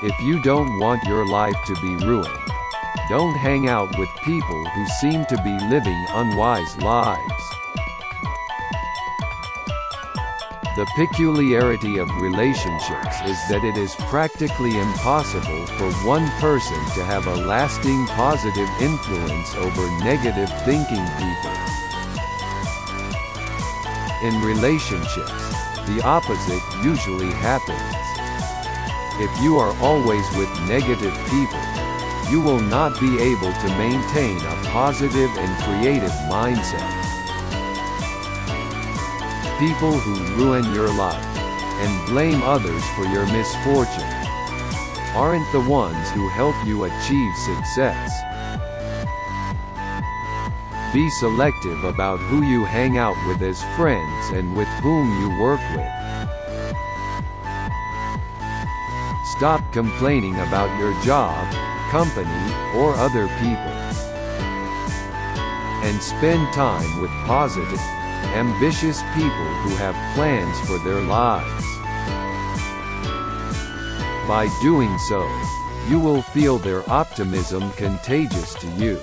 If you don't want your life to be ruined, don't hang out with people who seem to be living unwise lives. The peculiarity of relationships is that it is practically impossible for one person to have a lasting positive influence over negative thinking people. In relationships, the opposite usually happens. If you are always with negative people, you will not be able to maintain a positive and creative mindset. People who ruin your life, and blame others for your misfortune, aren't the ones who help you achieve success. Be selective about who you hang out with as friends and with whom you work with. Stop complaining about your job, company, or other people. And spend time with positive, ambitious people who have plans for their lives. By doing so, you will feel their optimism contagious to you.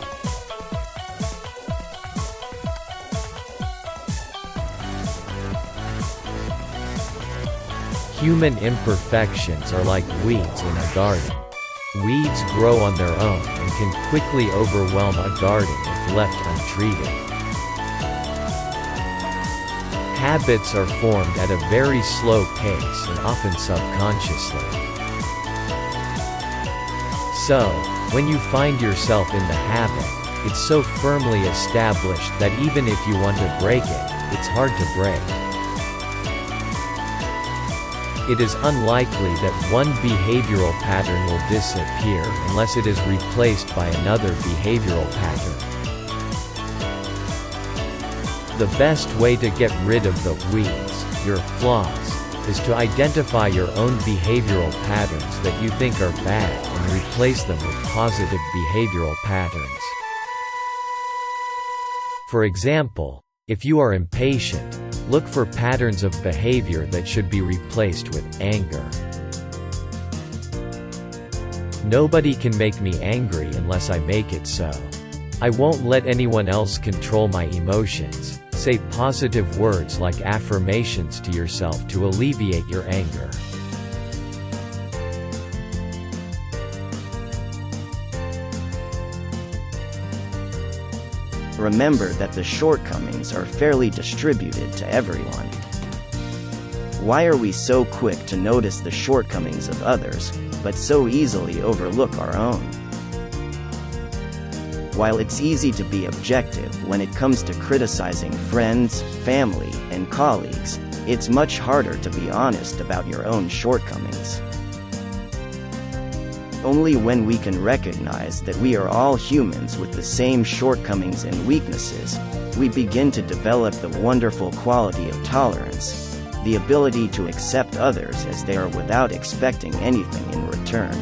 Human imperfections are like weeds in a garden. Weeds grow on their own and can quickly overwhelm a garden if left untreated. Habits are formed at a very slow pace and often subconsciously. So, when you find yourself in the habit, it's so firmly established that even if you want to break it, it's hard to break. It is unlikely that one behavioral pattern will disappear unless it is replaced by another behavioral pattern. The best way to get rid of the weeds, your flaws, is to identify your own behavioral patterns that you think are bad and replace them with positive behavioral patterns. For example, if you are impatient, look for patterns of behavior that should be replaced with anger. Nobody can make me angry unless I make it so. I won't let anyone else control my emotions. Say positive words like affirmations to yourself to alleviate your anger. Remember that the shortcomings are fairly distributed to everyone. Why are we so quick to notice the shortcomings of others, but so easily overlook our own? While it's easy to be objective when it comes to criticizing friends, family, and colleagues, it's much harder to be honest about your own shortcomings. Only when we can recognize that we are all humans with the same shortcomings and weaknesses, we begin to develop the wonderful quality of tolerance, the ability to accept others as they are without expecting anything in return.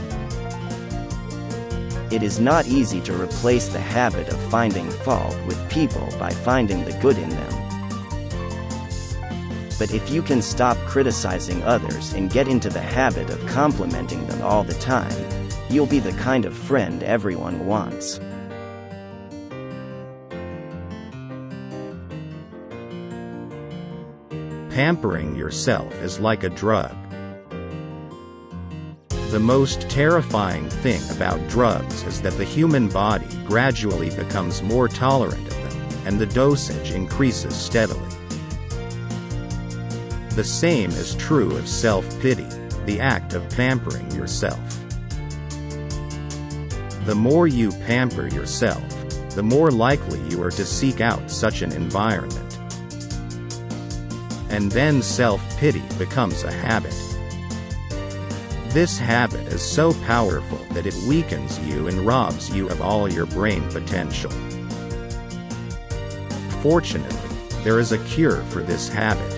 It is not easy to replace the habit of finding fault with people by finding the good in them. But if you can stop criticizing others and get into the habit of complimenting them all the time, you'll be the kind of friend everyone wants. Pampering yourself is like a drug. The most terrifying thing about drugs is that the human body gradually becomes more tolerant of them, and the dosage increases steadily. The same is true of self-pity, the act of pampering yourself. The more you pamper yourself, the more likely you are to seek out such an environment. And then self-pity becomes a habit. This habit is so powerful that it weakens you and robs you of all your brain potential. Fortunately, there is a cure for this habit.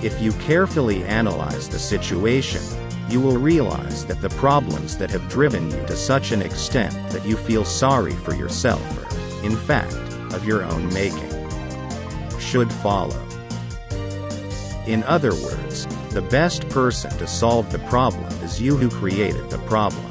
If you carefully analyze the situation, you will realize that the problems that have driven you to such an extent that you feel sorry for yourself are, in fact, of your own making. Should follow. In other words, The best person to solve the problem is you who created the problem.